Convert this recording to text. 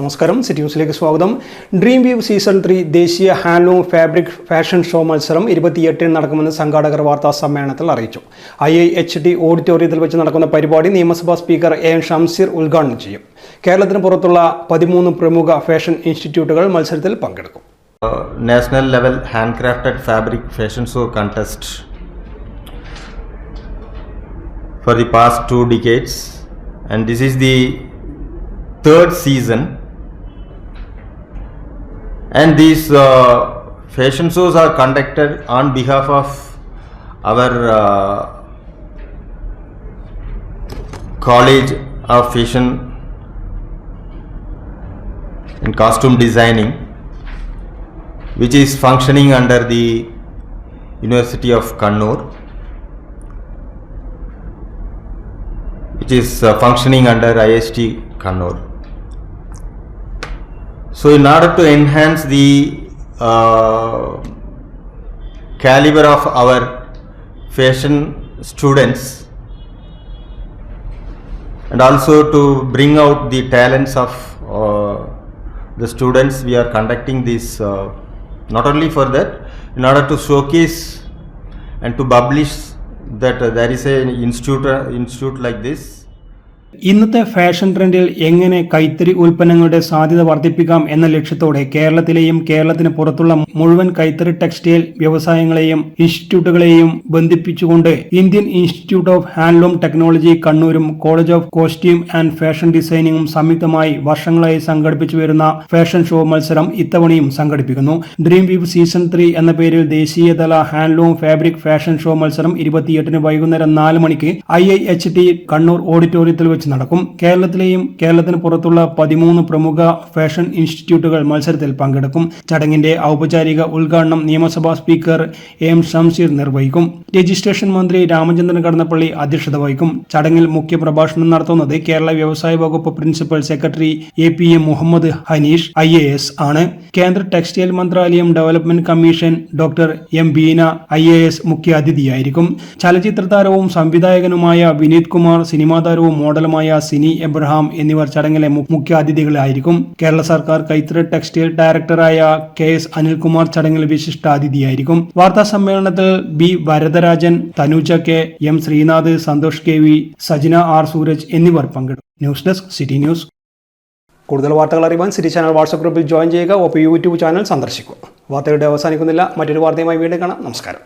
നമസ്കാരം, സിറ്റി ന്യൂസിലേക്ക് സ്വാഗതം. ഡ്രീം വീവ് സീസൺ 3 ദേശീയ ഹാൻഡ്ലൂം ഫാബ്രിക് ഫാഷൻ ഷോ മത്സരം 28-ന് നടക്കുമെന്ന് സംഘാടകർ വാർത്താ സമ്മേളനത്തിൽ അറിയിച്ചു. IIHT ഓഡിറ്റോറിയത്തിൽ വെച്ച് നടക്കുന്ന പരിപാടി നിയമസഭാ സ്പീക്കർ AM ഷംസീർ ഉദ്ഘാടനം ചെയ്യും. കേരളത്തിന് പുറത്തുള്ള 13 പ്രമുഖ ഫാഷൻ ഇൻസ്റ്റിറ്റ്യൂട്ടുകൾ മത്സരത്തിൽ പങ്കെടുക്കും. National level hand crafted fabric fashion show contest for the past 2 decades, and this is the 3rd season, and these fashion shows are conducted on behalf of our College of Fashion and Costume Designing, which is functioning under the University of Kannur, which is functioning under IIT Kannur. So in order to enhance the caliber of our fashion students and also to bring out the talents of the students, we are conducting this not only for that, in order to showcase and to publish that there is an institute like this. ഇന്നത്തെ fashion ട്രെൻഡിൽ എങ്ങനെ കൈത്തറി ഉൽപ്പന്നങ്ങളുടെ സാധ്യത വർദ്ധിപ്പിക്കാം എന്ന ലക്ഷ്യത്തോടെ കേരളത്തിലെയും കേരളത്തിന് പുറത്തുള്ള മുഴുവൻ കൈത്തറി ടെക്സ്റ്റൈൽ വ്യവസായങ്ങളെയും ഇൻസ്റ്റിറ്റ്യൂട്ടുകളെയും ബന്ധിപ്പിച്ചുകൊണ്ട് Indian Institute of Handloom Technology കണ്ണൂരും College of Costume and Fashion ഡിസൈനിങ്ങും സംയുക്തമായി വർഷങ്ങളായി സംഘടിപ്പിച്ചു വരുന്ന ഫാഷൻ ഷോ മത്സരം ഇത്തവണയും സംഘടിപ്പിക്കുന്നു. ഡ്രീം വീവ് സീസൺ 3 എന്ന പേരിൽ ദേശീയതല ഹാൻഡ്ലൂം ഫാബ്രിക് ഫാഷൻ ഷോ മത്സരം 28-ന് വൈകുന്നേരം 4 മണിക്ക് IIHT കണ്ണൂർ ഓഡിറ്റോറിയത്തിൽ വെച്ച് നടക്കും. കേരളത്തിലെയും കേരളത്തിന് പുറത്തുള്ള 13 പ്രമുഖ ഫാഷൻ ഇൻസ്റ്റിറ്റ്യൂട്ടുകൾ മത്സരത്തിൽ പങ്കെടുക്കും. ചടങ്ങിന്റെ ഔപചാരിക ഉദ്ഘാടനം നിയമസഭാ സ്പീക്കർ AM ഷംസീർ നിർവഹിക്കും. രജിസ്ട്രേഷൻ മന്ത്രി രാമചന്ദ്രൻ കടന്നപ്പള്ളി അധ്യക്ഷത വഹിക്കും. ചടങ്ങിൽ മുഖ്യ പ്രഭാഷണം നടത്തുന്നത് കേരള വ്യവസായ വകുപ്പ് principal secretary APM Muhammad Hanish IAS ആണ്. കേന്ദ്ര ടെക്സ്റ്റൈൽ മന്ത്രാലയം development commission doctor M Beena IAS മുഖ്യ അതിഥിയായിരിക്കും. ചലച്ചിത്ര താരവും സംവിധായകനുമായ വിനീത് കുമാർ, സിനിമാ താരവും മോഡലുമായ സിനി എബ്രഹാം എന്നിവർ ചടങ്ങിലെ മുഖ്യ അതിഥികളായിരിക്കും. കേരള സർക്കാർ കൈത്തറി ടെക്സ്റ്റൈൽ ഡയറക്ടറായ KS അനിൽകുമാർ ചടങ്ങിൽ വിശിഷ്ട അതിഥിയായിരിക്കും. വാർത്താ സമ്മേളനത്തിൽ B Varadarajan, Tanuja K, M Sreenath, Santhosh KV, Sajina R Sooraj എന്നിവർ പങ്കെടുക്കും. News desk city news. കൂടുതൽ വാർത്തകൾ അറിയാൻ സിറ്റി ചാനൽ വാട്സ്ആപ്പ് ഗ്രൂപ്പിൽ ജോയിൻ ചെയ്യുക. ഒപ്പം YouTube ചാനൽ സന്ദർശിക്കുക. വാർത്തയുടെ അവസാനിക്കുന്നില്ല. മറ്റൊരു വാർത്തയുമായി വീണ്ടും കാണാം. നമസ്കാരം.